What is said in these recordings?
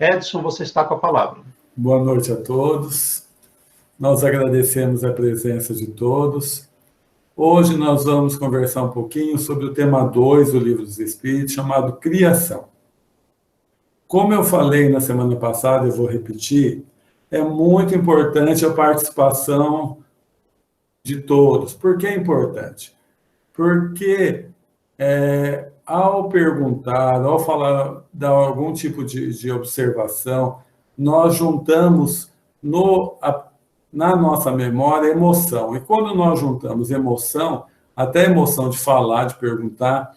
Edson, você está com a palavra. Boa noite a todos. Nós agradecemos a presença de todos. Hoje nós vamos conversar um pouquinho sobre o tema 2 do Livro dos Espíritos, chamado Criação. Como eu falei na semana passada, eu vou repetir, é muito importante a participação de todos. Por que é importante? Porque ao perguntar, ao falar, dar algum tipo de observação, nós juntamos na nossa memória emoção. E quando nós juntamos emoção, até emoção de falar, de perguntar,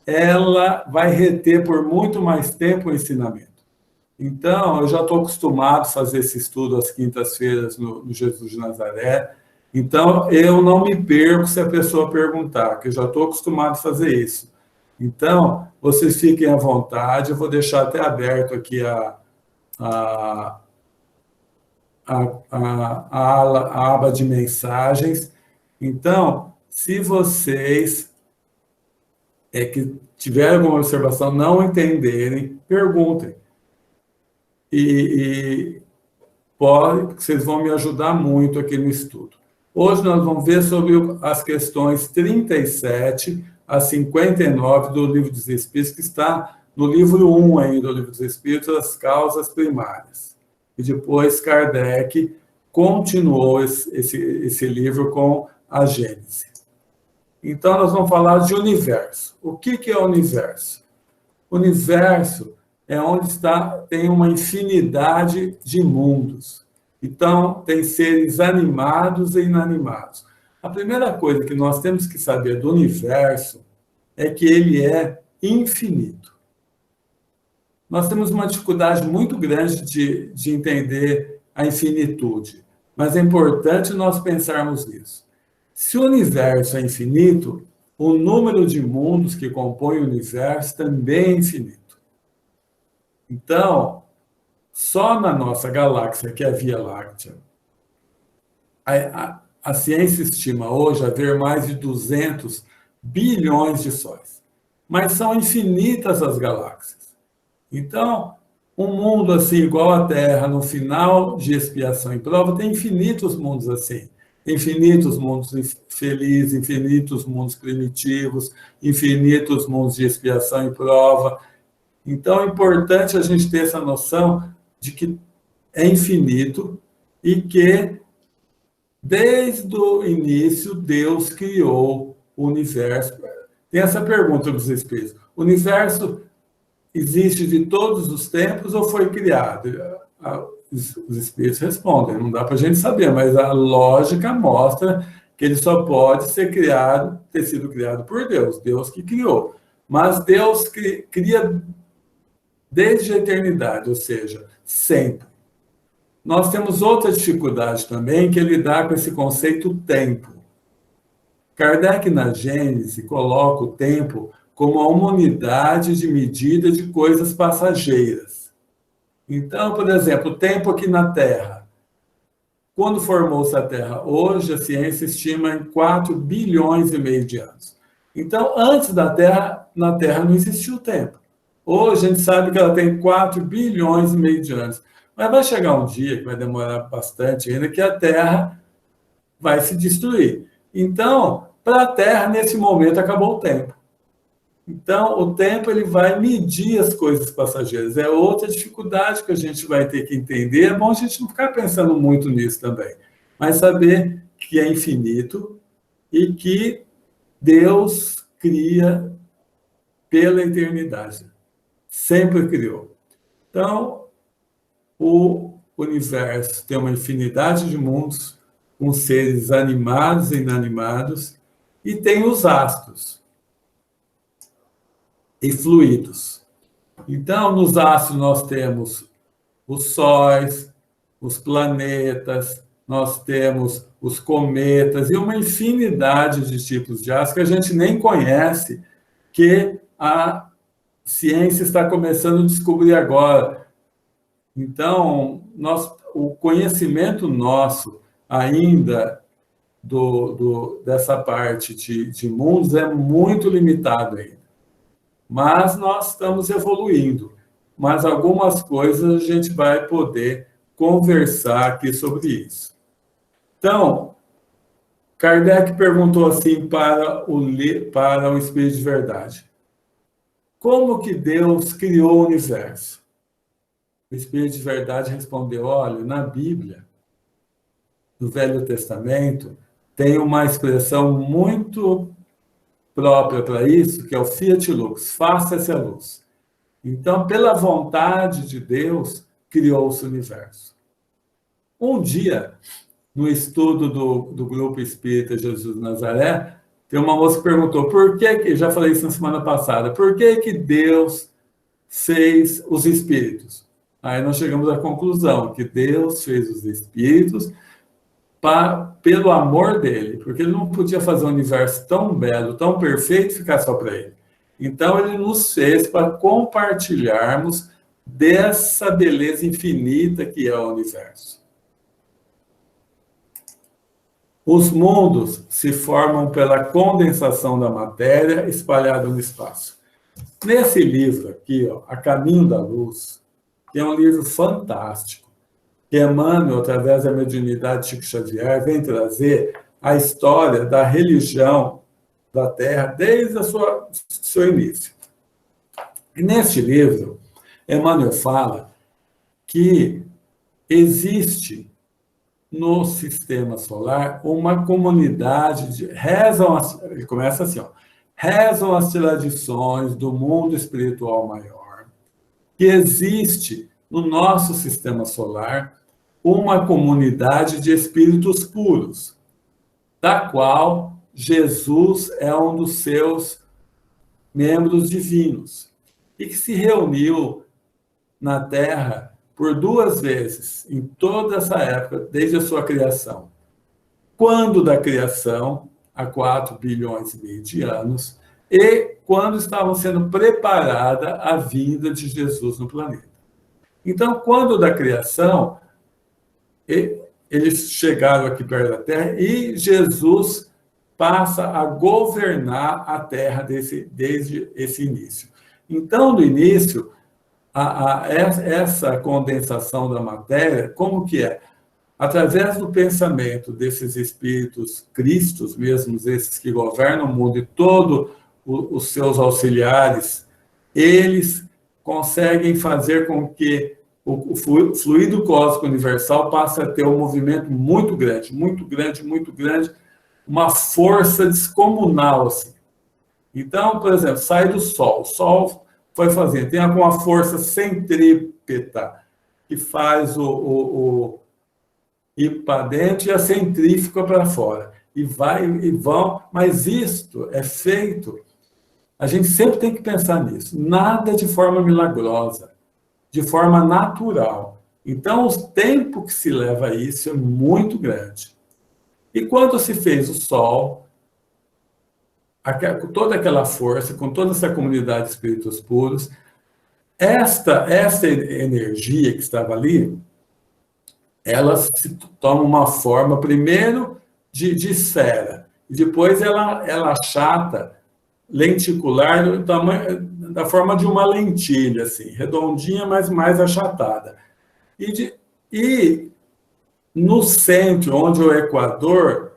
ela vai reter por muito mais tempo o ensinamento. Então, eu já estou acostumado a fazer esse estudo às quintas-feiras no Jesus de Nazaré. Então, eu não me perco se a pessoa perguntar, que eu já estou acostumado a fazer isso. Então, vocês fiquem à vontade, eu vou deixar até aberto aqui a aba de mensagens. Então, se vocês que tiverem alguma observação, não entenderem, perguntem. E vocês vão me ajudar muito aqui no estudo. Hoje nós vamos ver sobre as questões 37 a 59 do Livro dos Espíritos, que está no livro 1 ainda do Livro dos Espíritos, as causas primárias. E depois Kardec continuou esse livro com a Gênese. Então, nós vamos falar de universo. O que é o universo? O universo é onde tem uma infinidade de mundos. Então, tem seres animados e inanimados. A primeira coisa que nós temos que saber do universo é que ele é infinito. Nós temos uma dificuldade muito grande de entender a infinitude, mas é importante nós pensarmos nisso. Se o universo é infinito, o número de mundos que compõem o universo também é infinito. Então, só na nossa galáxia, que é a Via Láctea, a ciência estima hoje haver mais de 200 bilhões de sóis. Mas são infinitas as galáxias. Então, um mundo assim, igual à Terra, no final de expiação e prova, tem infinitos mundos assim. Infinitos mundos felizes, infinitos mundos primitivos, infinitos mundos de expiação e prova. Então, é importante a gente ter essa noção de que é infinito e que, desde o início, Deus criou o universo. Tem essa pergunta dos Espíritos. O universo existe de todos os tempos ou foi criado? Os Espíritos respondem, não dá para a gente saber, mas a lógica mostra que ele só pode ser criado, ter sido criado por Deus, Deus que criou. Mas Deus cria desde a eternidade, ou seja, sempre. Nós temos outra dificuldade também, que é lidar com esse conceito tempo. Kardec, na Gênese, coloca o tempo como uma unidade de medida de coisas passageiras. Então, por exemplo, o tempo aqui na Terra. Quando formou-se a Terra? Hoje, a ciência estima em 4 bilhões e meio de anos. Então, antes da Terra, na Terra não existia o tempo. Hoje, a gente sabe que ela tem 4 bilhões e meio de anos. Mas vai chegar um dia, que vai demorar bastante ainda, que a Terra vai se destruir. Então, para a Terra, nesse momento, acabou o tempo. Então, o tempo ele vai medir as coisas passageiras. É outra dificuldade que a gente vai ter que entender. É bom a gente não ficar pensando muito nisso também, mas saber que é infinito e que Deus cria pela eternidade. Sempre criou. Então, o universo tem uma infinidade de mundos, com seres animados e inanimados, e tem os astros e fluidos. Então, nos astros nós temos os sóis, os planetas, nós temos os cometas e uma infinidade de tipos de astros que a gente nem conhece, que a ciência está começando a descobrir agora. Então, o conhecimento nosso ainda dessa parte de mundos é muito limitado ainda. Mas nós estamos evoluindo. mas algumas coisas a gente vai poder conversar aqui sobre isso. Então, Kardec perguntou assim para o Espírito de Verdade: como que Deus criou o universo? O Espírito de Verdade respondeu: olha, na Bíblia, no Velho Testamento, tem uma expressão muito própria para isso, que é o Fiat Lux, faça-se a luz. Então, pela vontade de Deus, criou-se o universo. Um dia, no estudo do Grupo Espírita Jesus de Nazaré, tem uma moça que perguntou por que, já falei isso na semana passada, por que Deus fez os espíritos? Aí nós chegamos à conclusão que Deus fez os espíritos pelo amor dele, porque ele não podia fazer um universo tão belo, tão perfeito, e ficar só para ele. Então, ele nos fez para compartilharmos dessa beleza infinita que é o universo. Os mundos se formam pela condensação da matéria espalhada no espaço. Nesse livro aqui, ó, A Caminho da Luz, que é um livro fantástico, que Emmanuel, através da mediunidade de Chico Xavier, vem trazer a história da religião da Terra desde o seu início. E neste livro, Emmanuel fala que existe no sistema solar uma comunidade de... ele começa assim, ó, rezam as tradições do mundo espiritual maior, que existe no nosso sistema solar uma comunidade de espíritos puros, da qual Jesus é um dos seus membros divinos, e que se reuniu na Terra por 2 vezes, em toda essa época, desde a sua criação. Quando da criação, há 4 bilhões e meio de anos, e quando estavam sendo preparada a vinda de Jesus no planeta. Então, quando da criação, eles chegaram aqui perto da Terra e Jesus passa a governar a Terra desde esse início. Então, no início, essa condensação da matéria, como que é? Através do pensamento desses espíritos cristos, mesmo esses que governam o mundo e todos os seus auxiliares, eles conseguem fazer com que o fluido cósmico universal passe a ter um movimento muito grande, muito grande, muito grande, uma força descomunal, assim. Então, por exemplo, sai do Sol. O Sol foi fazendo, tem alguma força centrípeta que faz o ir para dentro e a centrífuga para fora. E vai e vão, mas isto é feito, a gente sempre tem que pensar nisso, nada de forma milagrosa, de forma natural. Então, o tempo que se leva a isso é muito grande. E quando se fez o Sol, com toda aquela força, com toda essa comunidade de espíritos puros, esta energia que estava ali, ela se toma uma forma, primeiro, de esfera, e depois ela achata, lenticular, da forma de uma lentilha, assim, redondinha, mas mais achatada. E no centro, onde é o Equador,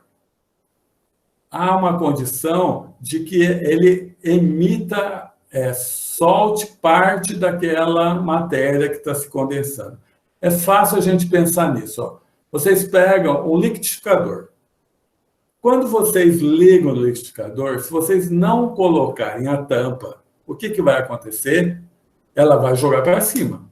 há uma condição de que ele emita, solte parte daquela matéria que está se condensando. É fácil a gente pensar nisso. Ó. Vocês pegam um liquidificador. Quando vocês ligam no liquidificador, se vocês não colocarem a tampa, o que vai acontecer? Ela vai jogar para cima.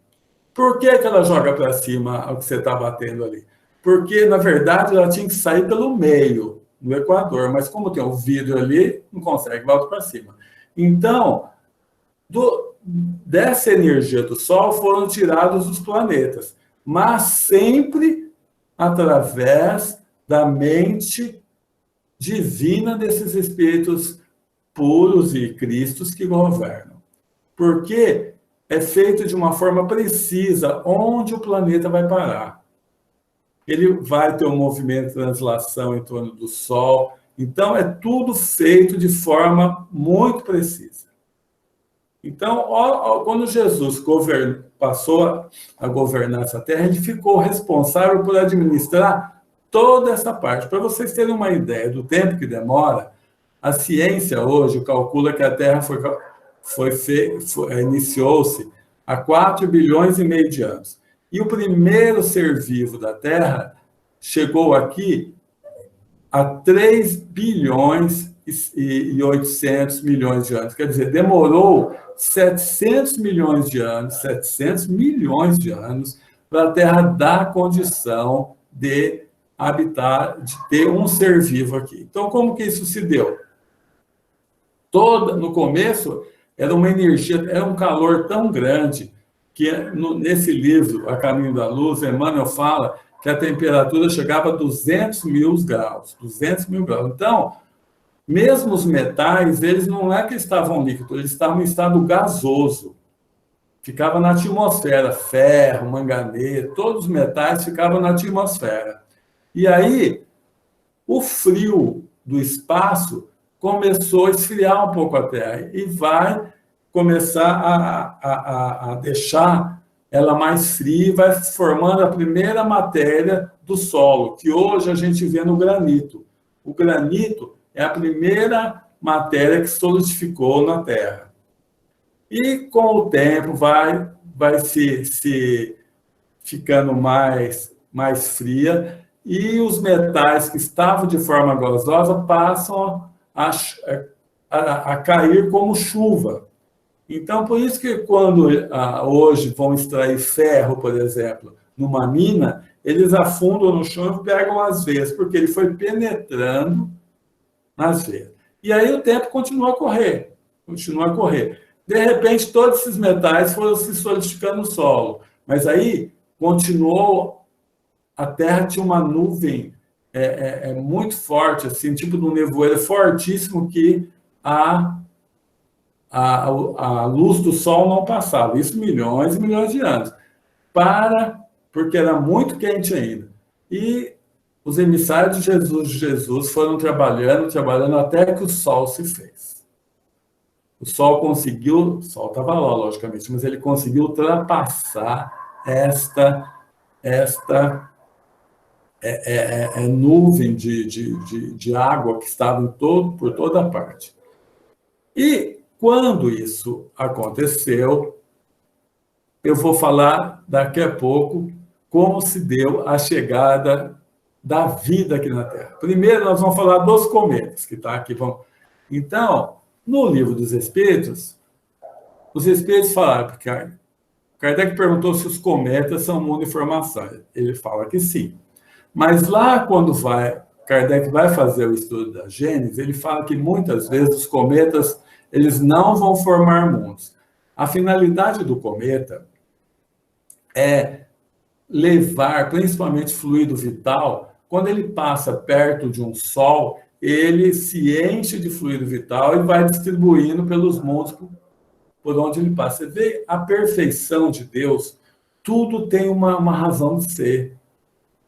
Por que ela joga para cima o que você está batendo ali? Porque, na verdade, ela tinha que sair pelo meio, no Equador, mas como tem um vidro ali, não consegue, volta para cima. Então, dessa energia do Sol foram tirados os planetas, mas sempre através da mente divina desses espíritos puros e cristos que governam. Porque é feito de uma forma precisa onde o planeta vai parar. Ele vai ter um movimento de translação em torno do Sol. Então, é tudo feito de forma muito precisa. Então, quando Jesus passou a governar essa terra, ele ficou responsável por administrar toda essa parte. Para vocês terem uma ideia do tempo que demora, a ciência hoje calcula que a Terra iniciou-se há 4 bilhões e meio de anos. E o primeiro ser vivo da Terra chegou aqui a 3 bilhões e 800 milhões de anos. Quer dizer, demorou 700 milhões de anos para a Terra dar condição de habitar, de ter um ser vivo aqui. Então, como que isso se deu? No começo, era uma energia, era um calor tão grande que nesse livro, A Caminho da Luz, Emmanuel fala que a temperatura chegava a 200 mil graus. 200 mil graus. Então, mesmo os metais, eles não é que estavam líquidos, eles estavam em estado gasoso. Ficava na atmosfera, ferro, manganês, todos os metais ficavam na atmosfera. E aí, o frio do espaço começou a esfriar um pouco a Terra e vai começar a deixar ela mais fria e vai formando a primeira matéria do solo, que hoje a gente vê no granito. O granito é a primeira matéria que solidificou na Terra. E com o tempo vai se ficando mais fria e os metais que estavam de forma gasosa passam a cair como chuva. Então, por isso que quando hoje vão extrair ferro, por exemplo, numa mina, eles afundam no chão e pegam as veias, porque ele foi penetrando nas veias. E aí o tempo continua a correr. De repente, todos esses metais foram se solidificando no solo. Mas aí continuou, a Terra tinha uma nuvem muito forte, assim, tipo de um nevoeiro fortíssimo que a luz do Sol não passava. Isso milhões e milhões de anos. Porque era muito quente ainda. E os emissários de Jesus foram trabalhando até que o Sol se fez. O Sol estava lá, logicamente, mas ele conseguiu ultrapassar esta nuvem de água que estava por toda parte. E quando isso aconteceu, eu vou falar daqui a pouco como se deu a chegada da vida aqui na Terra. Primeiro, nós vamos falar dos cometas, que está aqui. Então, no Livro dos Espíritos, os Espíritos falaram, porque Kardec perguntou se os cometas são mundo de formação. Ele fala que sim. Mas lá, quando Kardec vai fazer o estudo da Gênese, ele fala que muitas vezes os cometas eles não vão formar mundos. A finalidade do cometa é levar, principalmente fluido vital, quando ele passa perto de um Sol, ele se enche de fluido vital e vai distribuindo pelos mundos por onde ele passa. Você vê a perfeição de Deus, tudo tem uma razão de ser.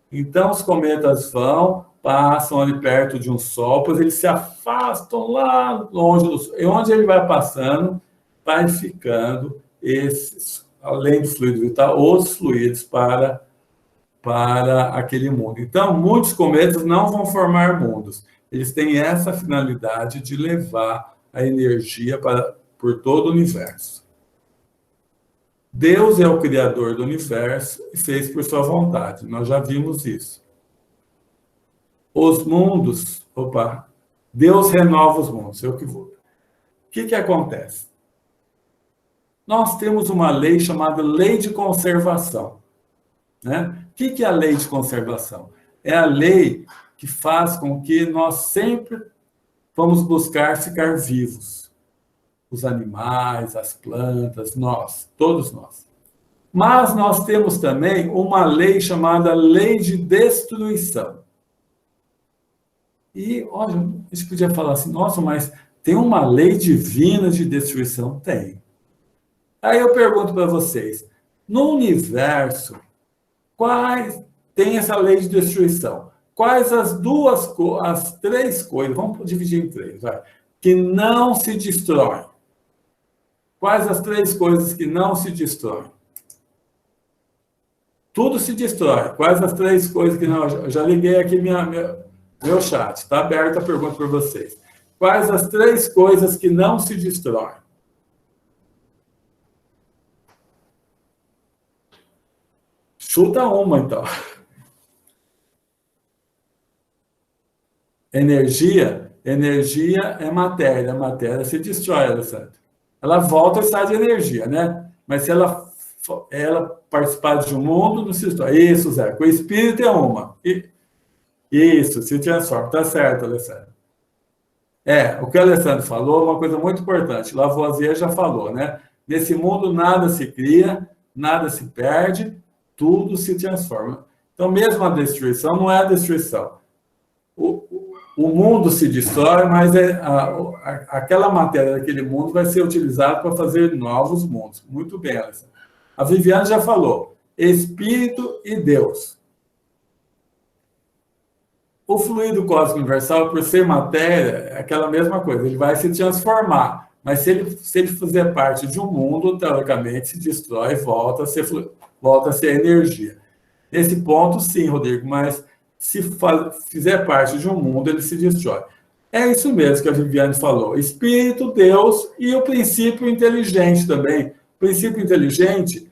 Então, os cometas passam ali perto de um Sol, pois eles se afastam lá longe do Sol. E onde ele vai passando, vai ficando além do fluido vital, outros fluidos para aquele mundo. Então, muitos cometas não vão formar mundos. Eles têm essa finalidade de levar a energia por todo o universo. Deus é o Criador do universo e fez por sua vontade. Nós já vimos isso. Os mundos, Deus renova os mundos. O que acontece? Nós temos uma lei chamada Lei de Conservação. Né? O que é a Lei de Conservação? É a lei que faz com que nós sempre vamos buscar ficar vivos. Os animais, as plantas, todos nós. Mas nós temos também uma lei chamada Lei de Destruição. E, olha, a gente podia falar assim, nossa, mas tem uma lei divina de destruição? Tem. Aí eu pergunto para vocês, no universo, tem essa lei de destruição? Quais as três coisas, vamos dividir em três, que não se destroem? Quais as 3 coisas que não se destroem? Tudo se destrói. Quais as 3 coisas que não... Eu já liguei aqui meu chat. Está aberta a pergunta para vocês. Quais as 3 coisas que não se destroem? Chuta uma, então. Energia é matéria. A matéria se destrói, Alessandro. Ela volta ao estado de energia, né? Mas se ela participar de um mundo, não se destrói. Isso, Zé. O espírito é uma. Isso, se transforma. Tá certo, Alessandro. O que o Alessandro falou é uma coisa muito importante. Lavoisier já falou, né? Nesse mundo nada se cria, nada se perde, tudo se transforma. Então, mesmo a destruição não é a destruição. O mundo se destrói, mas aquela matéria daquele mundo vai ser utilizada para fazer novos mundos. Muito bem, Alessandro. A Viviane já falou, Espírito e Deus. O fluido cósmico universal, por ser matéria, é aquela mesma coisa, ele vai se transformar. Mas se ele fizer parte de um mundo, teoricamente, se destrói, volta a ser energia. Nesse ponto, sim, Rodrigo, mas se fizer parte de um mundo, ele se destrói. É isso mesmo que a Viviane falou. Espírito, Deus e o princípio inteligente também. O princípio inteligente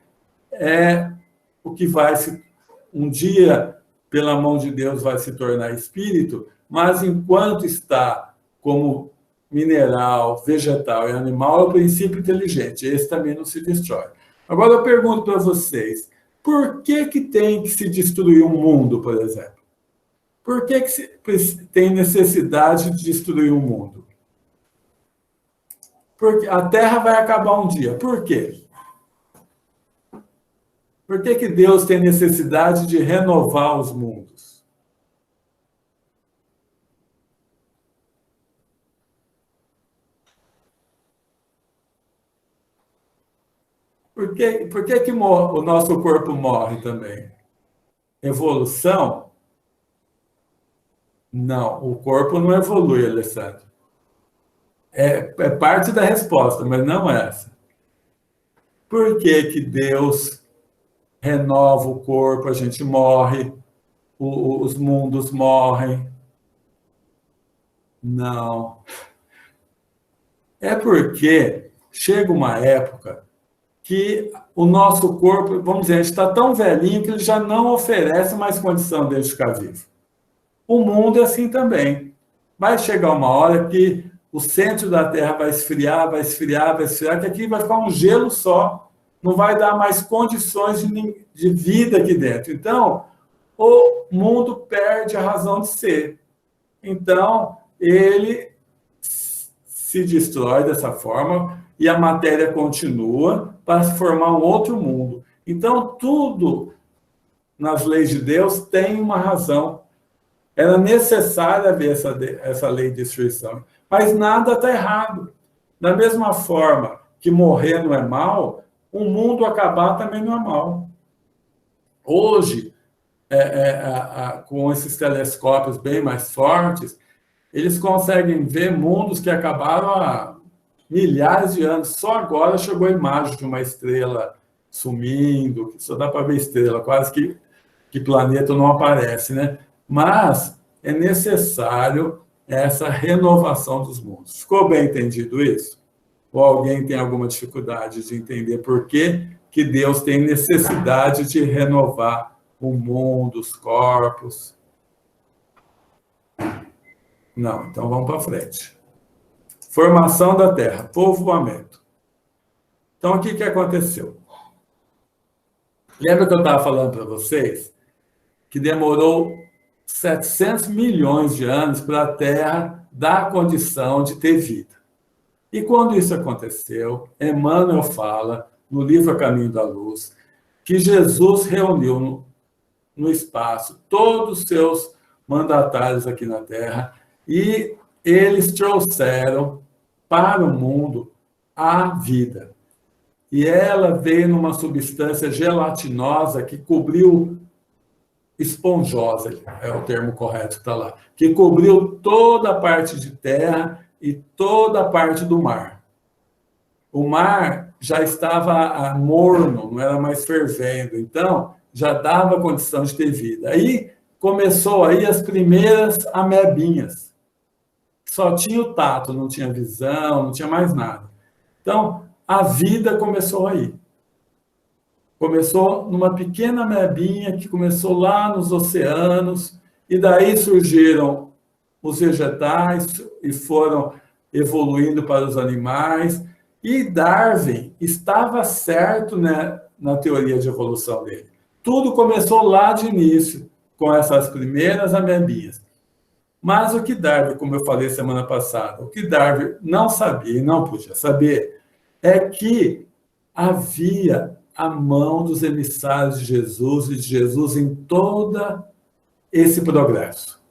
é o que vai um dia, pela mão de Deus, vai se tornar espírito, mas enquanto está como mineral, vegetal e animal, é o princípio inteligente. Esse também não se destrói. Agora eu pergunto para vocês, por que tem que se destruir um mundo, por exemplo? Por que tem necessidade de destruir um mundo? Porque a Terra vai acabar um dia. Por quê? Por que Deus tem necessidade de renovar os mundos? Por que o nosso corpo morre também? Evolução? Não, o corpo não evolui, Alessandro. É parte da resposta, mas não essa. Por que Deus renova o corpo, a gente morre, os mundos morrem? Não. É porque chega uma época que o nosso corpo, vamos dizer, a gente está tão velhinho que ele já não oferece mais condição de ficar vivo. O mundo é assim também. Vai chegar uma hora que o centro da Terra vai esfriar, que aqui vai ficar um gelo só. Não vai dar mais condições de vida aqui dentro. Então, o mundo perde a razão de ser. Então, ele se destrói dessa forma e a matéria continua para se formar um outro mundo. Então, tudo nas leis de Deus tem uma razão. Era necessário haver essa lei de destruição. Mas nada está errado. Da mesma forma que morrer não é mal, o mundo acabar também não é mal. Hoje, com esses telescópios bem mais fortes, eles conseguem ver mundos que acabaram há milhares de anos. Só agora chegou a imagem de uma estrela sumindo, só dá para ver estrela, quase que planeta não aparece, né? Mas é necessário essa renovação dos mundos. Ficou bem entendido isso? Ou alguém tem alguma dificuldade de entender por que Deus tem necessidade de renovar o mundo, os corpos? Não, então vamos para frente. Formação da Terra, povoamento. Então, o que aconteceu? Lembra que eu estava falando para vocês que demorou 700 milhões de anos para a Terra dar a condição de ter vida. E quando isso aconteceu, Emmanuel fala, no livro A Caminho da Luz, que Jesus reuniu no espaço todos os seus mandatários aqui na Terra e eles trouxeram para o mundo a vida. E ela veio numa substância gelatinosa que cobriu, esponjosa, é o termo correto que está lá, que cobriu toda a parte de terra e toda a parte do mar. O mar já estava morno, não era mais fervendo. Então, já dava condição de ter vida. Aí começou aí as primeiras amebinhas. Só tinha o tato, não tinha visão, não tinha mais nada. Então, a vida começou aí. Começou numa pequena amebinha que começou lá nos oceanos, e daí surgiram os vegetais e foram evoluindo para os animais. E Darwin estava certo, né, na teoria de evolução dele. Tudo começou lá de início, com essas primeiras amebinhas. Mas o que Darwin, como eu falei semana passada, o que Darwin não sabia e não podia saber é que havia a mão dos emissários de Jesus e de Jesus em todo esse progresso.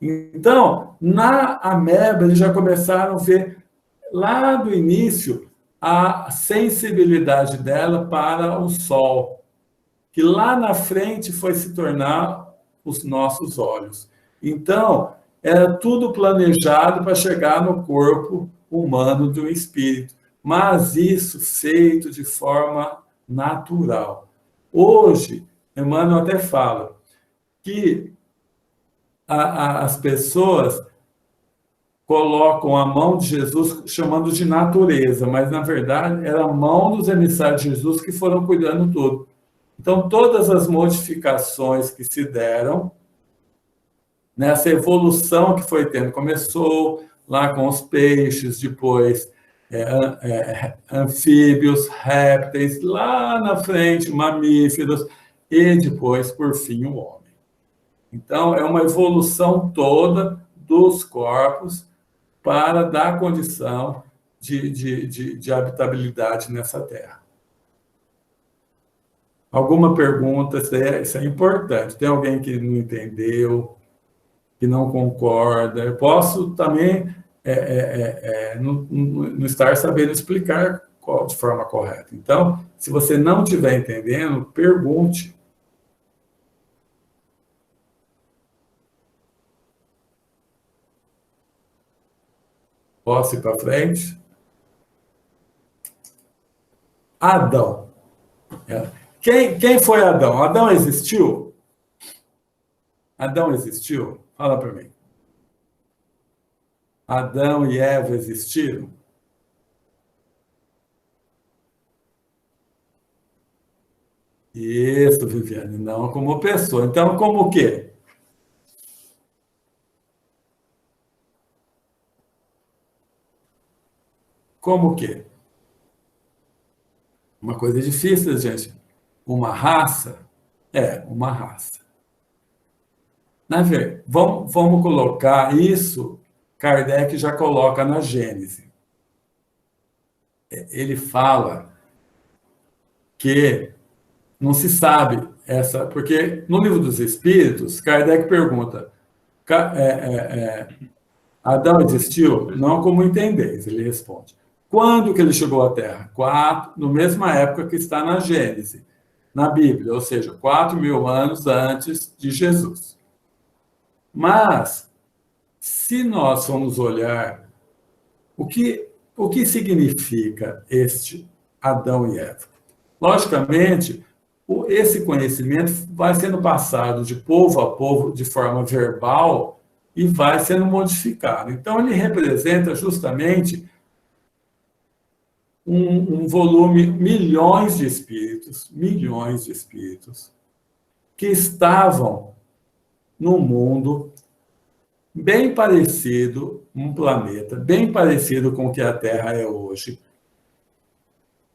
Então, na ameba, eles já começaram a ver, lá do início, a sensibilidade dela para o sol, que lá na frente foi se tornar os nossos olhos. Então, era tudo planejado para chegar no corpo humano do espírito, mas isso feito de forma natural. Hoje, Emmanuel até fala que as pessoas colocam a mão de Jesus chamando de natureza, mas na verdade era a mão dos emissários de Jesus que foram cuidando tudo. Então, todas as modificações que se deram, nessa evolução que foi tendo, começou lá com os peixes, depois anfíbios, répteis, lá na frente, mamíferos, e depois, por fim, o homem. Então, é uma evolução toda dos corpos para dar condição de habitabilidade nessa Terra. Alguma pergunta? Isso é importante. Tem alguém que não entendeu, que não concorda? Eu posso também não estar sabendo explicar de forma correta. Então, se você não estiver entendendo, pergunte. Posso ir para frente? Adão. Quem foi Adão? Adão existiu? Adão existiu? Fala para mim. Adão e Eva existiram? Isso, Viviane, não como pessoa. Então, como o quê? Como o quê? Uma coisa difícil, gente. Uma raça? Uma raça. Na verdade, vamos colocar isso, Kardec já coloca na Gênese. Ele fala que não se sabe porque no Livro dos Espíritos, Kardec pergunta, Adão existiu? Não como entendeis, ele responde. Quando que ele chegou à Terra? Na mesma época que está na Gênese, na Bíblia, ou seja, 4.000 anos antes de Jesus. Mas, se nós formos olhar o que significa este Adão e Eva, logicamente, esse conhecimento vai sendo passado de povo a povo de forma verbal e vai sendo modificado. Então, ele representa justamente um volume, milhões de espíritos, que estavam no mundo bem parecido, um planeta bem parecido com o que a Terra é hoje,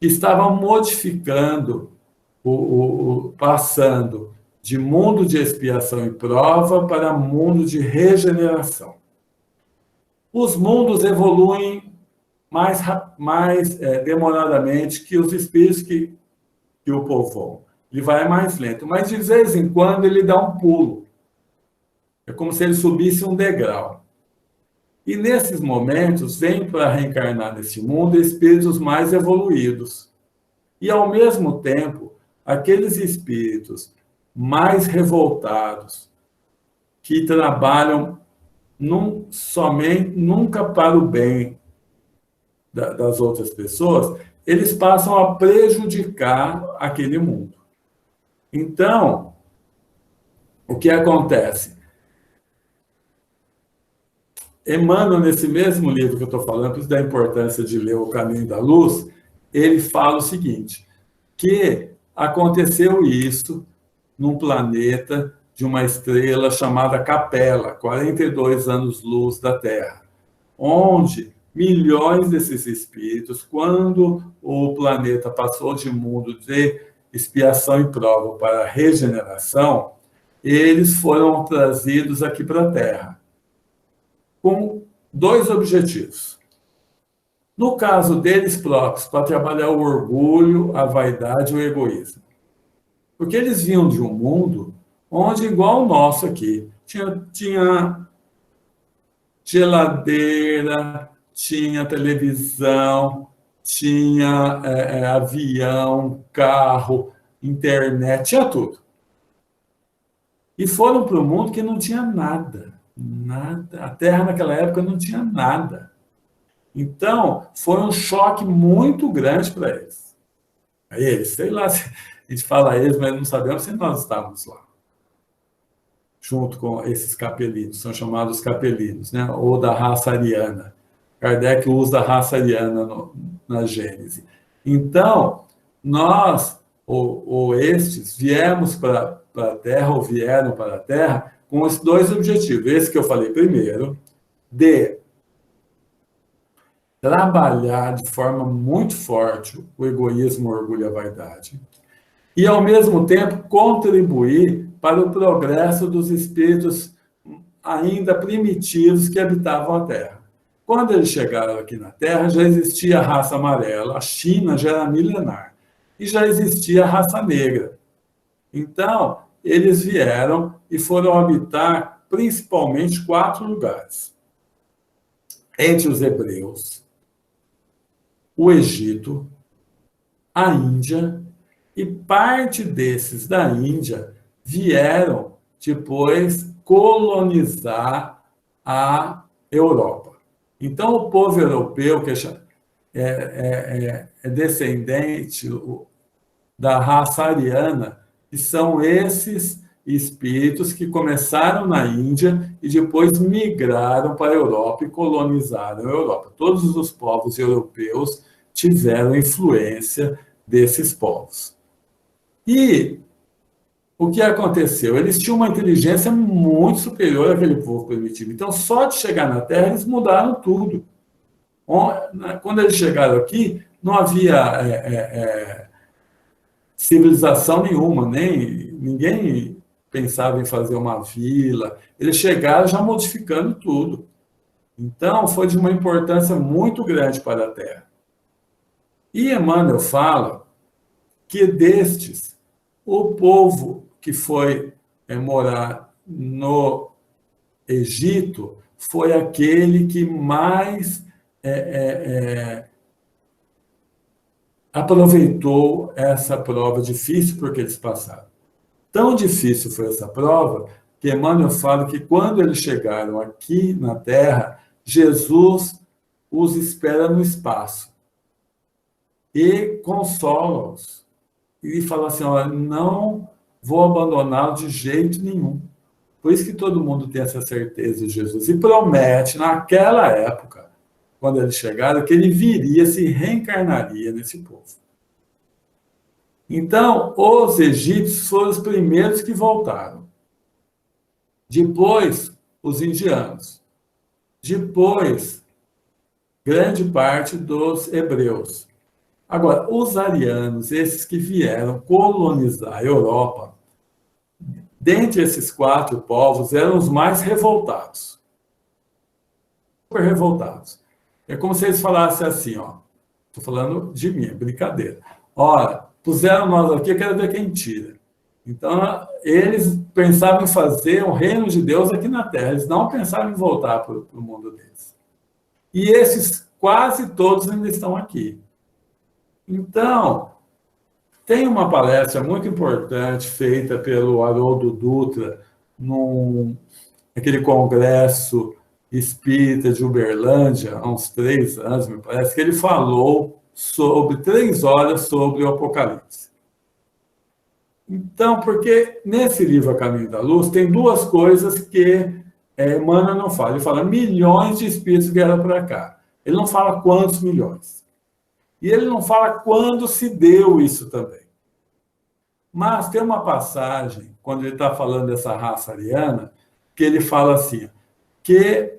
que estavam modificando, passando de mundo de expiação e prova para mundo de regeneração. Os mundos evoluem mais demoradamente que os espíritos que o povoam. Ele vai mais lento, mas de vez em quando ele dá um pulo. É como se ele subisse um degrau. E nesses momentos, vêm para reencarnar nesse mundo espíritos mais evoluídos. E, ao mesmo tempo, aqueles espíritos mais revoltados, que trabalham nunca para o bem das outras pessoas, eles passam a prejudicar aquele mundo. Então, o que acontece? Emmanuel, nesse mesmo livro que eu estou falando, por isso da importância de ler O Caminho da Luz, ele fala o seguinte, que aconteceu isso num planeta de uma estrela chamada Capela, 42 anos-luz da Terra, onde milhões desses espíritos, quando o planeta passou de mundo de expiação e prova para regeneração, eles foram trazidos aqui para a Terra, com dois objetivos. No caso deles próprios, para trabalhar o orgulho, a vaidade e o egoísmo. Porque eles vinham de um mundo onde, igual o nosso aqui, tinha geladeira, tinha televisão, tinha avião, carro, internet, tinha tudo. E foram para um mundo que não tinha nada, nada. A Terra naquela época não tinha nada. Então, foi um choque muito grande para eles. Aí eles, sei lá, a gente fala eles, mas não sabemos se nós estávamos lá. Junto com esses capelinos, são chamados capelinos, né? Ou da raça ariana. Kardec usa a raça ariana na Gênese. Então, nós, ou estes, viemos para a Terra, ou vieram para a Terra, com os dois objetivos. Esse que eu falei primeiro, de trabalhar de forma muito forte o egoísmo, o orgulho e a vaidade, e, ao mesmo tempo, contribuir para o progresso dos espíritos ainda primitivos que habitavam a Terra. Quando eles chegaram aqui na Terra, já existia a raça amarela, a China já era milenar, e já existia a raça negra. Então, eles vieram e foram habitar principalmente 4 lugares. Entre os hebreus, o Egito, a Índia, e parte desses da Índia vieram depois colonizar a Europa. Então, o povo europeu, que é descendente da raça ariana, que são esses espíritos que começaram na Índia e depois migraram para a Europa e colonizaram a Europa. Todos os povos europeus tiveram influência desses povos. E o que aconteceu? Eles tinham uma inteligência muito superior àquele povo primitivo. Então, só de chegar na Terra, eles mudaram tudo. Quando eles chegaram aqui, não havia civilização nenhuma, ninguém pensava em fazer uma vila. Eles chegaram já modificando tudo. Então, foi de uma importância muito grande para a Terra. E Emmanuel fala que destes, o povo que foi morar no Egito foi aquele que mais aproveitou essa prova difícil porque eles passaram. Tão difícil foi essa prova que Emmanuel fala que quando eles chegaram aqui na Terra, Jesus os espera no espaço e consola-os. E fala assim, olha, não vou abandoná-lo de jeito nenhum. Por isso que todo mundo tem essa certeza de Jesus. E promete, naquela época, quando eles chegaram, que ele viria, se reencarnaria nesse povo. Então, os egípcios foram os primeiros que voltaram. Depois, os indianos. Depois, grande parte dos hebreus. Agora, os arianos, esses que vieram colonizar a Europa, dentre esses 4 povos, eram os mais revoltados. Super revoltados. É como se eles falassem assim, ó, estou falando de mim, é brincadeira. Ora, puseram nós aqui, eu quero ver quem tira. Então, eles pensavam em fazer um reino de Deus aqui na Terra, eles não pensavam em voltar para o mundo deles. E esses quase todos ainda estão aqui. Então, tem uma palestra muito importante feita pelo Haroldo Dutra naquele congresso espírita de Uberlândia, há uns 3 anos, me parece, que ele falou sobre 3 horas sobre o Apocalipse. Então, porque nesse livro A Caminho da Luz tem 2 coisas que Emmanuel não fala. Ele fala milhões de espíritos vieram para cá. Ele não fala quantos milhões. E ele não fala quando se deu isso também. Mas tem uma passagem, quando ele está falando dessa raça ariana, que ele fala assim, que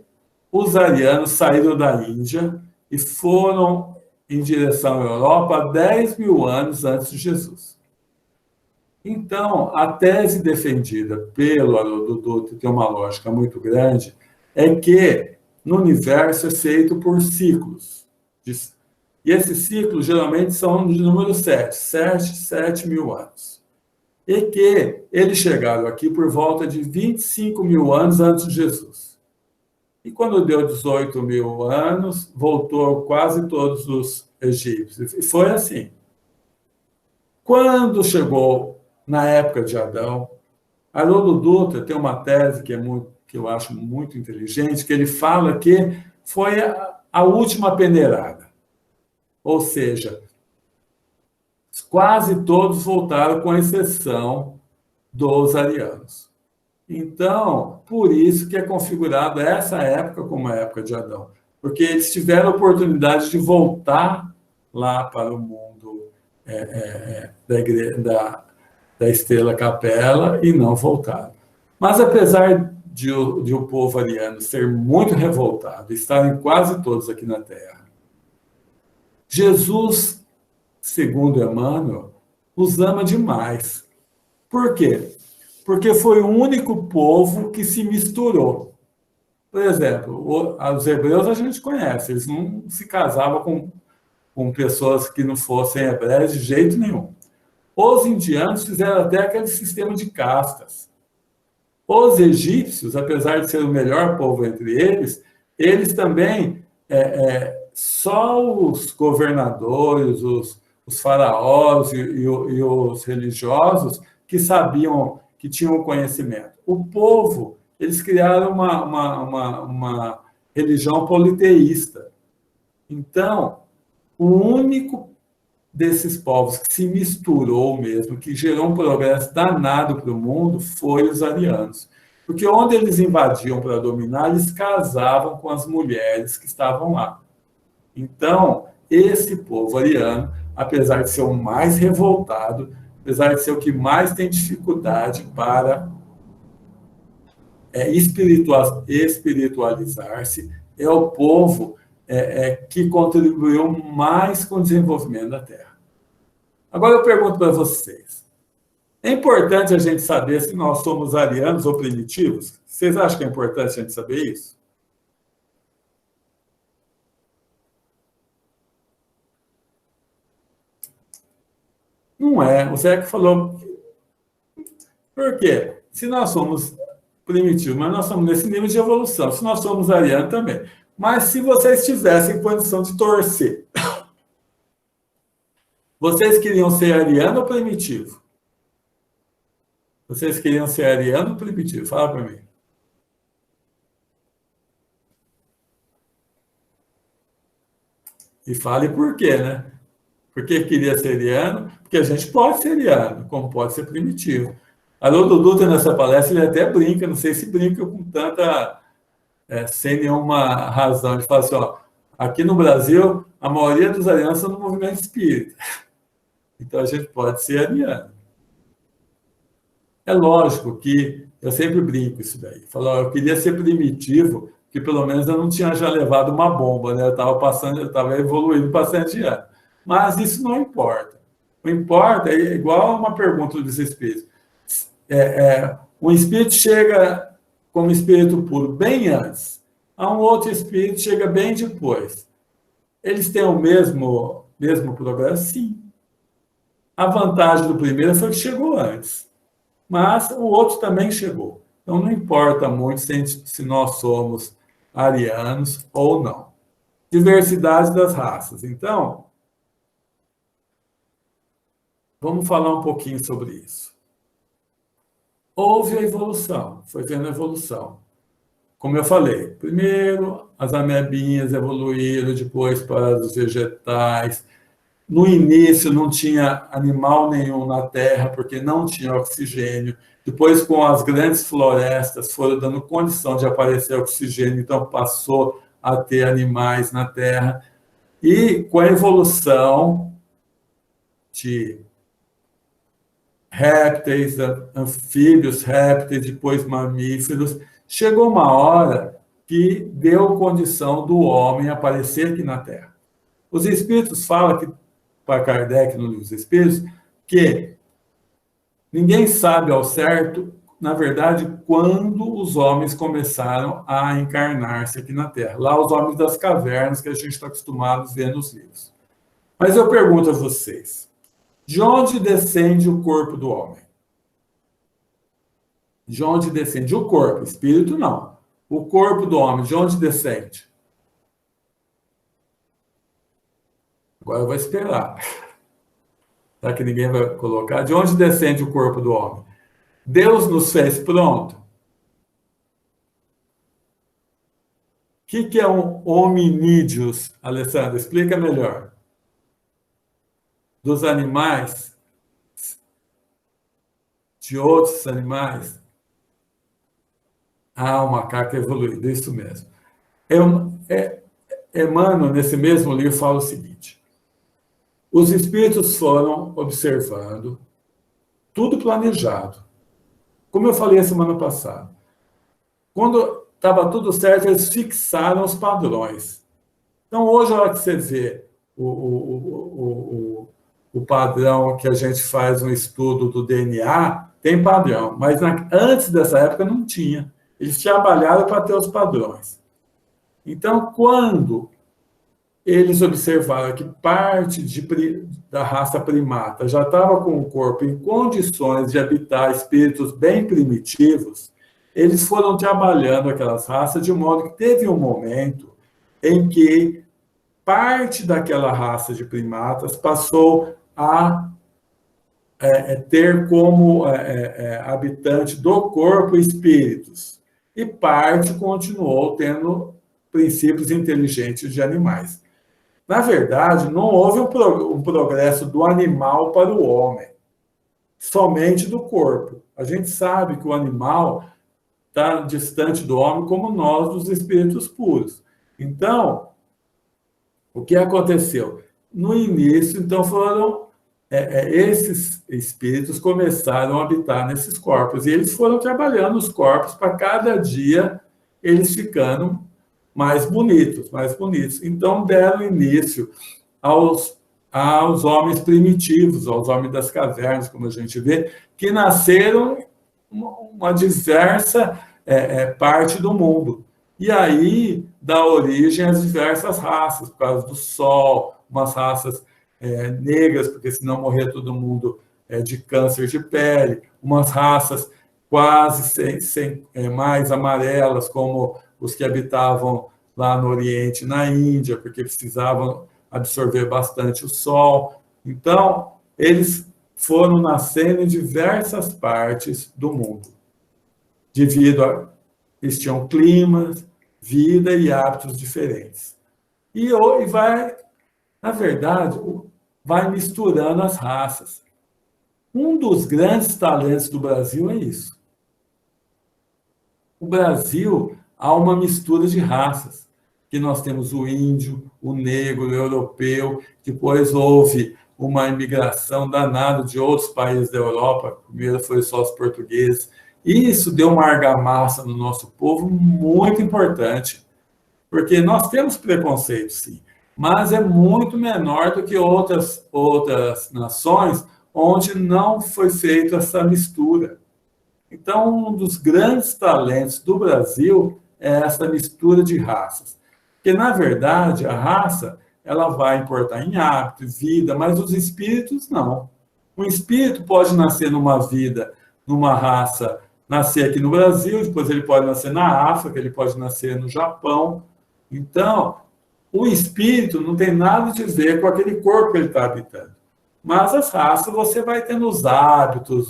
os arianos saíram da Índia e foram em direção à Europa 10 mil anos antes de Jesus. Então, a tese defendida pelo Haroldo Dutra, que tem uma lógica muito grande, é que no universo é feito por ciclos. E esses ciclos geralmente são de número 7 mil anos. E que eles chegaram aqui por volta de 25 mil anos antes de Jesus. E quando deu 18 mil anos, voltou quase todos os egípcios. E foi assim. Quando chegou na época de Adão, Haroldo Dutra tem uma tese que eu acho muito inteligente, que ele fala que foi a última peneirada. Ou seja, quase todos voltaram, com exceção dos arianos. Então, por isso que é configurado essa época como a época de Adão, porque eles tiveram a oportunidade de voltar lá para o mundo da Estrela Capela e não voltaram. Mas, apesar de o povo ariano ser muito revoltado, estarem quase todos aqui na Terra, Jesus, segundo Emmanuel, os ama demais. Por quê? Porque foi o único povo que se misturou. Por exemplo, os hebreus a gente conhece, eles não se casavam com pessoas que não fossem hebreias de jeito nenhum. Os indianos fizeram até aquele sistema de castas. Os egípcios, apesar de ser o melhor povo entre eles também, só os governadores, os faraós e os religiosos que sabiam, que tinham conhecimento. O povo, eles criaram uma religião politeísta. Então, o único desses povos que se misturou mesmo, que gerou um progresso danado para o mundo, foi os arianos. Porque onde eles invadiam para dominar, eles casavam com as mulheres que estavam lá. Então, esse povo ariano, apesar de ser o mais revoltado, apesar de ser o que mais tem dificuldade para espiritualizar-se, é o povo que contribuiu mais com o desenvolvimento da Terra. Agora eu pergunto para vocês, é importante a gente saber se nós somos arianos ou primitivos? Vocês acham que é importante a gente saber isso? Não é. O Zé que falou. Por quê? Se nós somos primitivos, mas nós somos nesse nível de evolução, se nós somos arianos também. Mas se vocês tivessem condição de torcer, vocês queriam ser ariano ou primitivo? Vocês queriam ser ariano ou primitivo? Fala para mim. E fale por quê, né? Por que queria ser ariano? Porque a gente pode ser ariano, como pode ser primitivo. Haroldo Dutra, nessa palestra, ele até brinca, não sei se brinca com tanta... sem nenhuma razão. Ele fala assim, ó, aqui no Brasil, a maioria dos arianos são do movimento espírita. Então, a gente pode ser ariano. É lógico que eu sempre brinco isso daí. Falo, ó, eu queria ser primitivo, que pelo menos eu não tinha já levado uma bomba, né? Eu estava evoluindo bastante de ano. Mas isso não importa. O que importa é igual uma pergunta dos espíritos. Um espírito chega como espírito puro bem antes, a um outro espírito chega bem depois. Eles têm o mesmo progresso? Sim. A vantagem do primeiro foi que chegou antes, mas o outro também chegou. Então, não importa muito se nós somos arianos ou não. Diversidade das raças. Então, vamos falar um pouquinho sobre isso. Houve a evolução, foi tendo a evolução. Como eu falei, primeiro as amebinhas evoluíram, depois para os vegetais, No início não tinha animal nenhum na Terra, porque não tinha oxigênio. Depois, com as grandes florestas, foram dando condição de aparecer oxigênio, então passou a ter animais na Terra. E com a evolução de répteis, anfíbios, répteis, depois mamíferos, chegou uma hora que deu condição do homem aparecer aqui na Terra. Os Espíritos falam que, para Kardec, no Livro dos Espíritos, que ninguém sabe ao certo, na verdade, quando os homens começaram a encarnar-se aqui na Terra. Lá, os homens das cavernas, que a gente está acostumado a ver nos livros. Mas eu pergunto a vocês, de onde descende o corpo do homem? De onde descende o corpo? Espírito, não. O corpo do homem, de onde descende? Agora eu vou esperar. Será que ninguém vai colocar? De onde descende o corpo do homem? Deus nos fez pronto? O que é um hominídeos, Alessandra? Explica melhor. Dos animais? De outros animais? Ah, o macaco evoluído, isso mesmo. Emmanuel, nesse mesmo livro, fala o seguinte: os espíritos foram observando tudo planejado. Como eu falei a semana passada, quando estava tudo certo, eles fixaram os padrões. Então, hoje, a hora que você vê o padrão que a gente faz um estudo do DNA, tem padrão, mas antes dessa época não tinha. Eles trabalharam para ter os padrões. Então, quando eles observaram que parte da raça primata já estava com o corpo em condições de habitar espíritos bem primitivos, eles foram trabalhando aquelas raças de modo que teve um momento em que parte daquela raça de primatas passou a ter como habitante do corpo espíritos, e parte continuou tendo princípios inteligentes de animais. Na verdade, não houve um progresso do animal para o homem, somente do corpo. A gente sabe que o animal está distante do homem como nós, dos espíritos puros. Então, o que aconteceu? No início, então, foram esses espíritos começaram a habitar nesses corpos, e eles foram trabalhando os corpos para cada dia eles ficando mais bonitos, mais bonitos. Então, deram início aos homens primitivos, aos homens das cavernas, como a gente vê, que nasceram uma diversa parte do mundo. E aí dá origem às diversas raças, por causa do sol, umas raças negras, porque senão morrer todo mundo de câncer de pele, umas raças quase mais amarelas, como os que habitavam lá no Oriente, na Índia, porque precisavam absorver bastante o sol. Então, eles foram nascendo em diversas partes do mundo, devido a eles tinham climas, vida e hábitos diferentes. E vai, na verdade, vai misturando as raças. Um dos grandes talentos do Brasil é isso. O Brasil há uma mistura de raças, que nós temos o índio, o negro, o europeu, depois houve uma imigração danada de outros países da Europa, primeiro foi só os portugueses. Isso deu uma argamassa no nosso povo muito importante, porque nós temos preconceito, sim, mas é muito menor do que outras nações onde não foi feita essa mistura. Então, um dos grandes talentos do Brasil é essa mistura de raças. Porque, na verdade, a raça ela vai importar em hábito, vida, mas os espíritos não. Um espírito pode nascer numa vida, numa raça, nascer aqui no Brasil, depois ele pode nascer na África, ele pode nascer no Japão. Então, o espírito não tem nada a ver com aquele corpo que ele está habitando. Mas as raças você vai tendo os hábitos,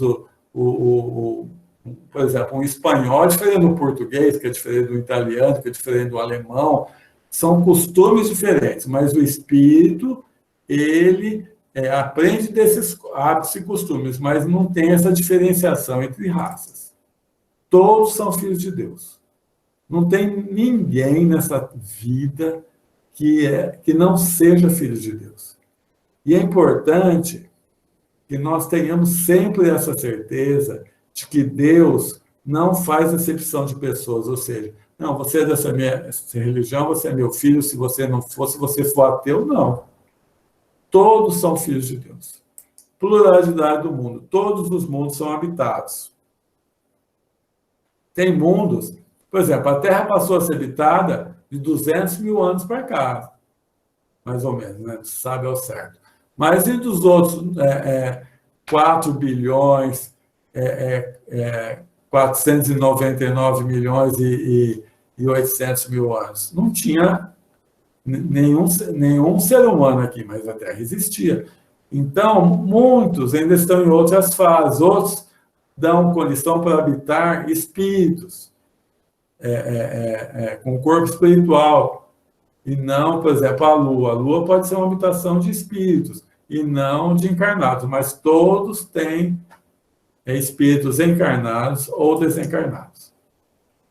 por exemplo, um espanhol é diferente do português, que é diferente do italiano, que é diferente do alemão, são costumes diferentes, mas o espírito ele aprende desses hábitos e costumes, mas não tem essa diferenciação entre raças. Todos são filhos de Deus. Não tem ninguém nessa vida que não seja filho de Deus. E é importante que nós tenhamos sempre essa certeza de que Deus não faz acepção de pessoas, ou seja, não, você é dessa minha religião, você é meu filho, se você não for, se você for ateu, não. Todos são filhos de Deus. Pluralidade do mundo, todos os mundos são habitados. Tem mundos, por exemplo, a Terra passou a ser habitada de 200 mil anos para cá, mais ou menos, né? Sabe ao certo. Mas e dos outros 4 bilhões, 499 milhões e 800 mil anos? Não tinha nenhum ser humano aqui, mas a Terra existia. Então, muitos ainda estão em outras fases, outros dão condição para habitar espíritos, com corpo espiritual, e não, por exemplo, a Lua. A Lua pode ser uma habitação de espíritos, e não de encarnados, mas todos têm espíritos encarnados ou desencarnados.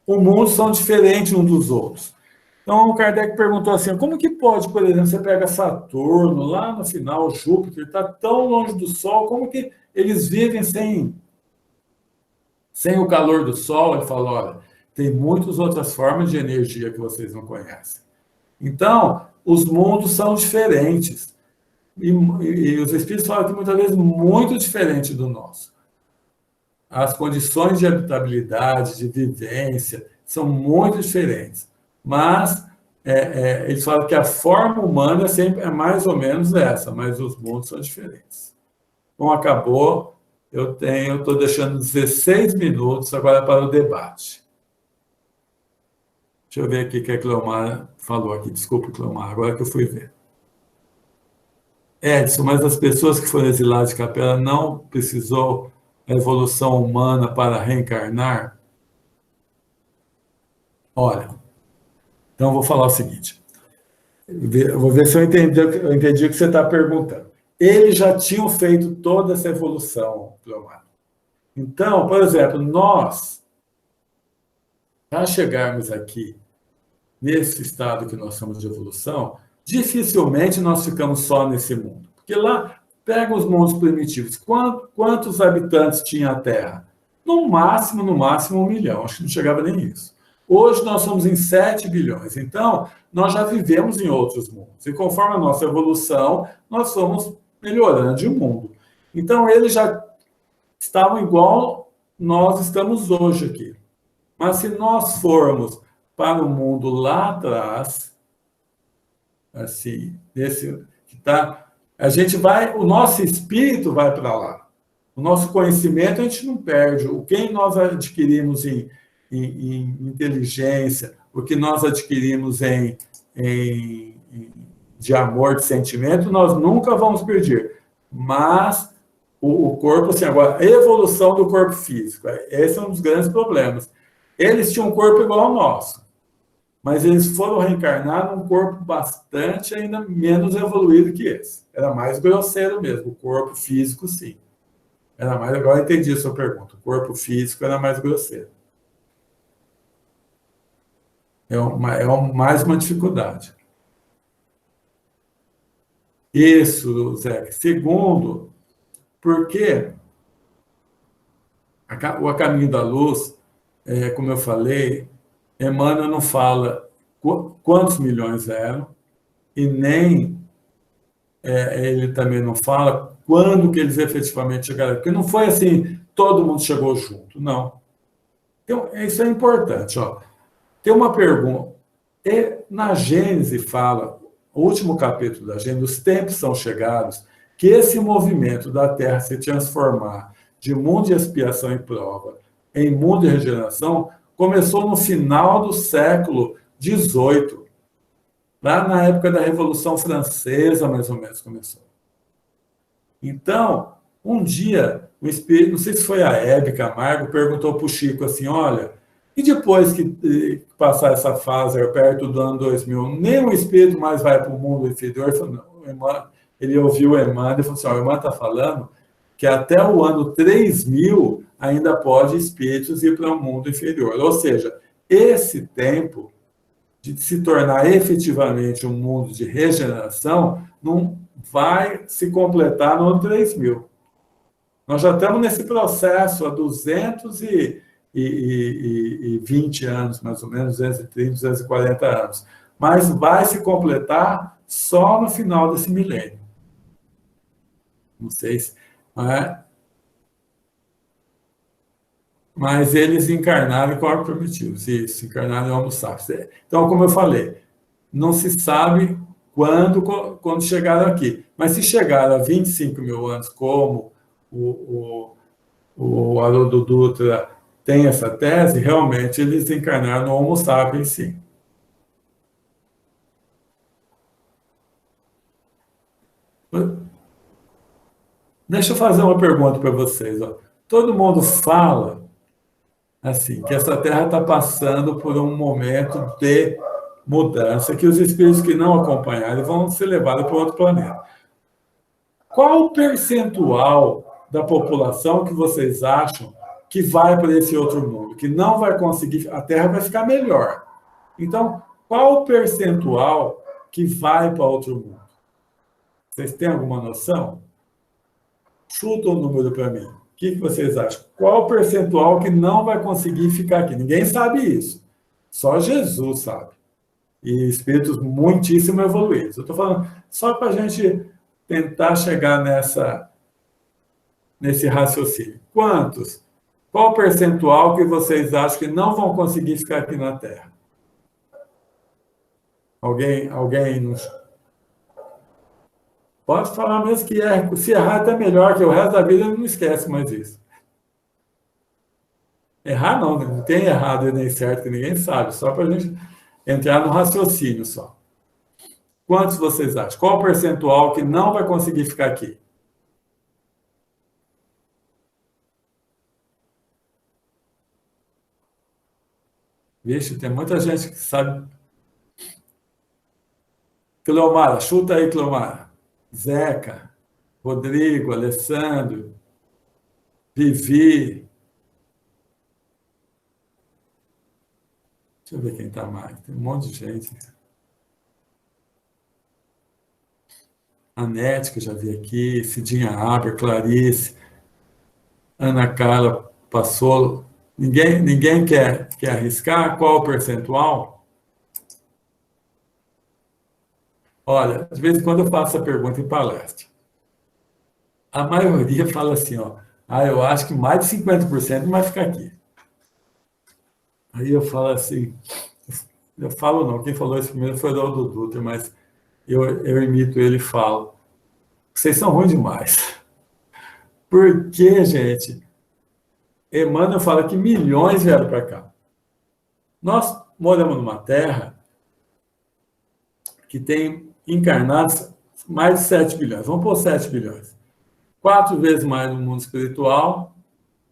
Os mundos são diferentes uns dos outros. Então, o Kardec perguntou assim, como que pode, por exemplo, você pega Saturno, lá no final, Júpiter, está tão longe do Sol, como que eles vivem sem o calor do Sol? Ele falou, olha, tem muitas outras formas de energia que vocês não conhecem. Então, os mundos são diferentes. E os espíritos falam que muitas vezes muito diferente do nosso. As condições de habitabilidade, de vivência, são muito diferentes. Mas eles falam que a forma humana sempre é mais ou menos essa, mas os mundos são diferentes. Bom, acabou. Eu estou deixando 16 minutos agora para o debate. Deixa eu ver aqui o que a Cleomar falou aqui. Desculpa, Cleomar, agora que eu fui ver. Edson, mas as pessoas que foram exiladas de capela não precisou a evolução humana para reencarnar? Olha, então eu vou falar o seguinte. Eu vou ver se eu entendi o que você está perguntando. Eles já tinham feito toda essa evolução, Cleomar. Então, por exemplo, nós, para chegarmos aqui, nesse estado que nós somos de evolução, dificilmente nós ficamos só nesse mundo. Porque lá, pega os mundos primitivos. Quantos habitantes tinha a Terra? No máximo, 1 milhão. Acho que não chegava nem isso. Hoje nós somos em 7 bilhões. Então, nós já vivemos em outros mundos. E conforme a nossa evolução, nós fomos melhorando de mundo. Então, eles já estavam igual nós estamos hoje aqui. Mas se nós formos para o mundo lá atrás, assim, a gente vai, o nosso espírito vai para lá. O nosso conhecimento a gente não perde. O que nós adquirimos em inteligência, o que nós adquirimos de amor, de sentimento, nós nunca vamos perder. Mas o corpo, assim, agora, a evolução do corpo físico, esse é um dos grandes problemas. Eles tinham um corpo igual ao nosso, mas eles foram reencarnar num corpo bastante ainda menos evoluído que esse. Era mais grosseiro mesmo, o corpo físico, sim. Era mais, agora eu entendi a sua pergunta. O corpo físico era mais grosseiro. Mais uma dificuldade. Isso, Zé. Segundo, porque o A Caminho da Luz, como eu falei, Emmanuel não fala quantos milhões eram, e nem ele também não fala quando que eles efetivamente chegaram. Porque não foi assim, todo mundo chegou junto, não. Então, isso é importante. Ó. Tem uma pergunta. Na Gênese fala, o último capítulo da Gênese, os tempos são chegados, que esse movimento da Terra se transformar de mundo de expiação e prova em mundo de regeneração começou no final do século XVIII. Lá na época da Revolução Francesa, mais ou menos, começou. Então, um dia, o espírito, não sei se foi a Hebe Camargo, perguntou para o Chico assim, olha, e depois que passar essa fase perto do ano 2000, nenhum espírito mais vai para o mundo inferior? Ele falou, não, ele ouviu o Emmanuel e falou assim, o Emmanuel está falando que até o ano 3000 ainda pode espíritos ir para um mundo inferior. Ou seja, esse tempo de se tornar efetivamente um mundo de regeneração não vai se completar no ano 3000. Nós já estamos nesse processo há 220 anos, mais ou menos, 230, 240 anos. Mas vai se completar só no final desse milênio. Não sei se... Mas eles encarnaram em corpos primitivos, isso, encarnaram em Homo sapiens. Então, como eu falei, não se sabe quando chegaram aqui. Mas se chegaram a 25 mil anos, como o Haroldo Dutra tem essa tese, realmente eles encarnaram no Homo sapiens, sim. Deixa eu fazer uma pergunta para vocês. Ó. Todo mundo fala assim que essa Terra está passando por um momento de mudança, que os espíritos que não acompanharem vão ser levados para outro planeta. Qual o percentual da população que vocês acham que vai para esse outro mundo, que não vai conseguir, a Terra vai ficar melhor? Então, qual o percentual que vai para outro mundo? Vocês têm alguma noção? Chuta um número para mim. O que vocês acham? Qual o percentual que não vai conseguir ficar aqui? Ninguém sabe isso. Só Jesus sabe. E espíritos muitíssimo evoluídos. Eu estou falando só para a gente tentar chegar nesse raciocínio. Quantos? Qual o percentual que vocês acham que não vão conseguir ficar aqui na Terra? Alguém nos... Pode falar mesmo que é. Se errar, até melhor, que o resto da vida ele não esquece mais isso. Errar não tem errado e nem certo, que ninguém sabe, só para a gente entrar no raciocínio só. Quantos vocês acham? Qual o percentual que não vai conseguir ficar aqui? Vixe, tem muita gente que sabe. Cleomara, chuta aí, Cleomara. Zeca, Rodrigo, Alessandro, Vivi. Deixa eu ver quem está mais. Tem um monte de gente. Anete, que eu já vi aqui, Cidinha Aber, Clarice, Ana Carla passou. Ninguém quer arriscar? Qual o percentual? Olha, de vez em quando eu faço essa pergunta em palestra. A maioria fala assim, ó, eu acho que mais de 50% não vai ficar aqui. Aí eu falo assim, eu falo não, quem falou isso primeiro foi o Haroldo Dutra, mas eu imito ele e falo, vocês são ruins demais. Porque, gente, Emmanuel fala que milhões vieram para cá. Nós moramos numa terra que tem encarnados mais de 7 bilhões. Vamos pôr 7 bilhões. 4 vezes mais no mundo espiritual,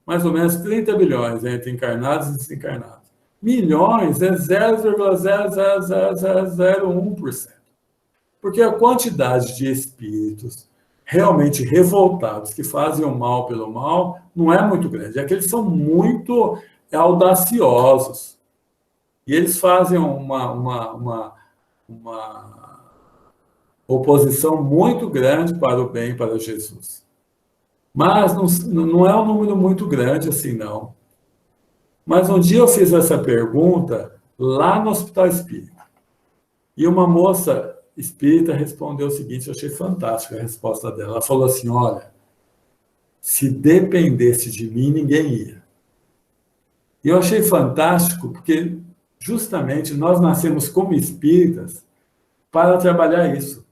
mais ou menos 30 bilhões entre encarnados e desencarnados. Milhões é 0,00001%. Porque a quantidade de espíritos realmente revoltados, que fazem o mal pelo mal, não é muito grande. É que eles são muito audaciosos. E eles fazem uma oposição muito grande para o bem, para Jesus. Mas não é um número muito grande assim, não. Mas um dia eu fiz essa pergunta lá no Hospital Espírita. E uma moça espírita respondeu o seguinte, eu achei fantástica a resposta dela. Ela falou assim, olha, se dependesse de mim, ninguém ia. E eu achei fantástico porque justamente nós nascemos como espíritas para trabalhar isso.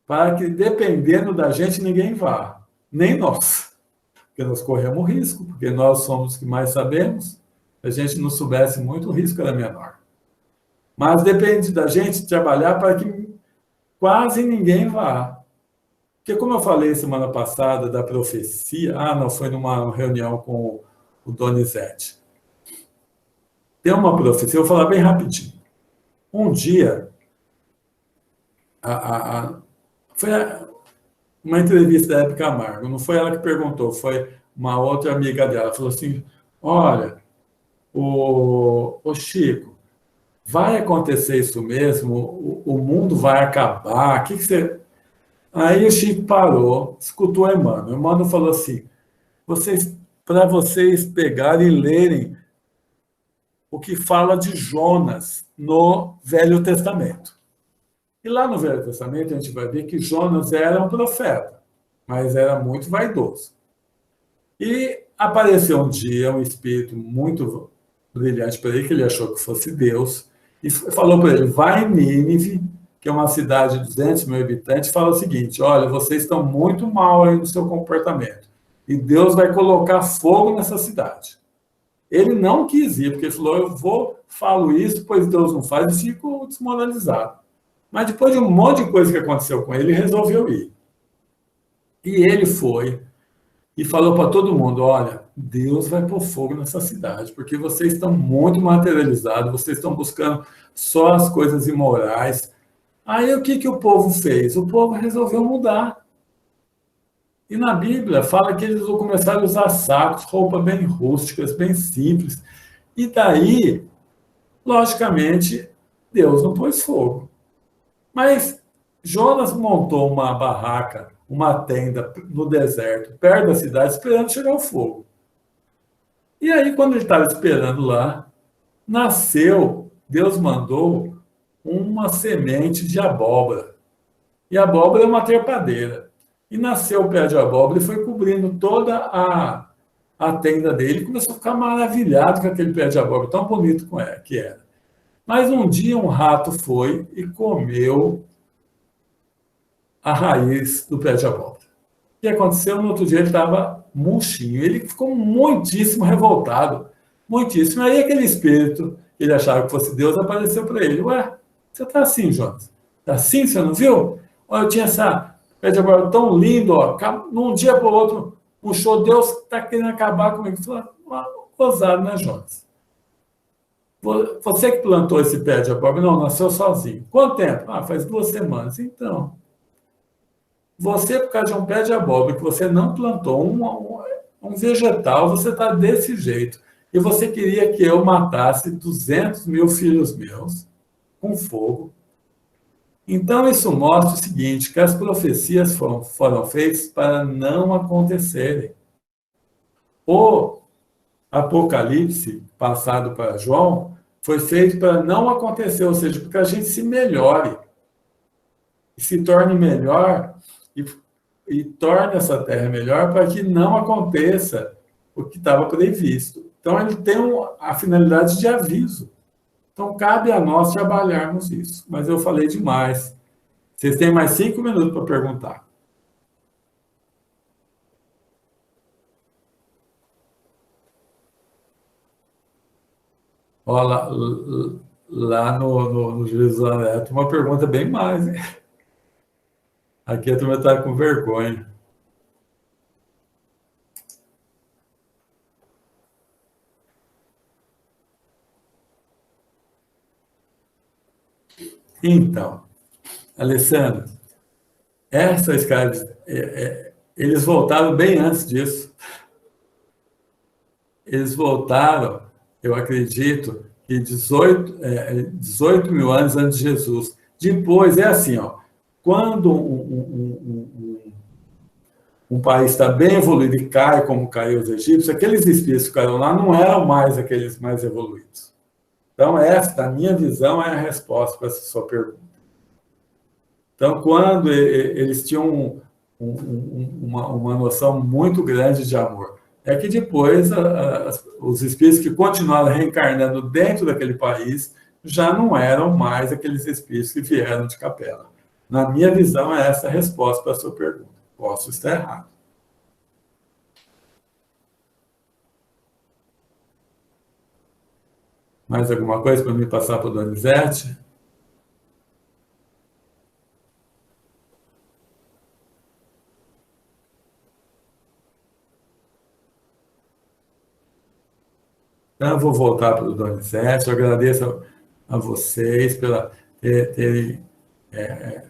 Para que, dependendo da gente, ninguém vá. Nem nós. Porque nós corremos risco, porque nós somos os que mais sabemos. Se a gente não soubesse muito, o risco era menor. Mas depende da gente trabalhar para que quase ninguém vá. Porque, como eu falei semana passada da profecia, não, foi numa reunião com o Donizete. Tem uma profecia, eu vou falar bem rapidinho. Um dia, Foi uma entrevista da Hebe Camargo, não foi ela que perguntou, foi uma outra amiga dela. Falou assim: olha, o Chico, vai acontecer isso mesmo? O mundo vai acabar? O que você. Aí o Chico parou, escutou Emmanuel. Emmanuel falou assim: para vocês pegarem e lerem o que fala de Jonas no Velho Testamento. E lá no Velho Testamento a gente vai ver que Jonas era um profeta, mas era muito vaidoso. E apareceu um dia um espírito muito brilhante para ele, que ele achou que fosse Deus, e falou para ele: vai em Nínive, que é uma cidade de 200 mil habitantes, e fala o seguinte: olha, vocês estão muito mal aí no seu comportamento, e Deus vai colocar fogo nessa cidade. Ele não quis ir, porque ele falou: eu falo isso, pois Deus não faz, e fico desmoralizado. Mas depois de um monte de coisa que aconteceu com ele, ele resolveu ir. E ele foi e falou para todo mundo: olha, Deus vai pôr fogo nessa cidade, porque vocês estão muito materializados, vocês estão buscando só as coisas imorais. Aí o que o povo fez? O povo resolveu mudar. E na Bíblia fala que eles começaram a usar sacos, roupas bem rústicas, bem simples. E daí, logicamente, Deus não pôs fogo. Mas Jonas montou uma barraca, uma tenda no deserto, perto da cidade, esperando chegar o fogo. E aí, quando ele estava esperando lá, nasceu, Deus mandou uma semente de abóbora. E a abóbora é uma trepadeira. E nasceu o pé de abóbora e foi cobrindo toda a tenda dele. E começou a ficar maravilhado com aquele pé de abóbora, tão bonito que era. Mas um dia um rato foi e comeu a raiz do pé de abóbora. O que aconteceu? No outro dia ele estava murchinho. Ele ficou muitíssimo revoltado. Muitíssimo. Aí aquele espírito, ele achava que fosse Deus, apareceu para ele: ué, você está assim, Jonas? Está assim, você não viu? Olha, eu tinha essa pé de abóbora tão lindo, ó. Num dia para o outro, puxou, Deus está querendo acabar comigo. Falou: gozado, né, Jonas? Você que plantou esse pé de abóbora? Não, nasceu sozinho. Quanto tempo? Faz 2 semanas. Então, você, por causa de um pé de abóbora que você não plantou, um vegetal, você está desse jeito. E você queria que eu matasse 200 mil filhos meus com fogo. Então, isso mostra o seguinte, que as profecias foram feitas para não acontecerem. O Apocalipse, passado para João, foi feito para não acontecer, ou seja, para que a gente se melhore, e se torne melhor, e torne essa terra melhor para que não aconteça o que estava previsto. Então, ele tem a finalidade de aviso. Então, cabe a nós trabalharmos isso. Mas eu falei demais. Vocês têm mais 5 minutos para perguntar. Olha, lá no Juízo da Neto, uma pergunta bem mais, hein? Aqui a turma está com vergonha. Então, Alessandro, essas caras, eles voltaram bem antes disso. Eles voltaram, eu acredito, que 18 mil anos antes de Jesus. Depois, é assim, ó, quando um país está bem evoluído e cai, como caiu os egípcios, aqueles espíritos que ficaram lá não eram mais aqueles mais evoluídos. Então, essa, na minha visão, é a resposta para essa sua pergunta. Então, quando eles tinham uma noção muito grande de amor, é que depois os espíritos que continuaram reencarnando dentro daquele país já não eram mais aqueles espíritos que vieram de Capela. Na minha visão, é essa a resposta para a sua pergunta. Posso estar errado. Mais alguma coisa para me passar para o Donizete? Então, eu vou voltar para o Donizete. Eu agradeço a vocês terem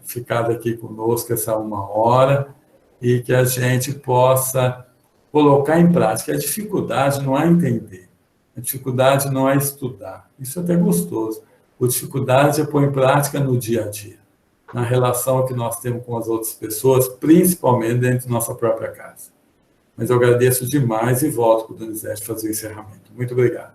ficado aqui conosco essa 1 hora e que a gente possa colocar em prática. A dificuldade não é entender, a dificuldade não é estudar, isso é até gostoso. A dificuldade é pôr em prática no dia a dia, na relação que nós temos com as outras pessoas, principalmente dentro da nossa própria casa. Mas eu agradeço demais e volto para o Donizete fazer o encerramento. Muito obrigado.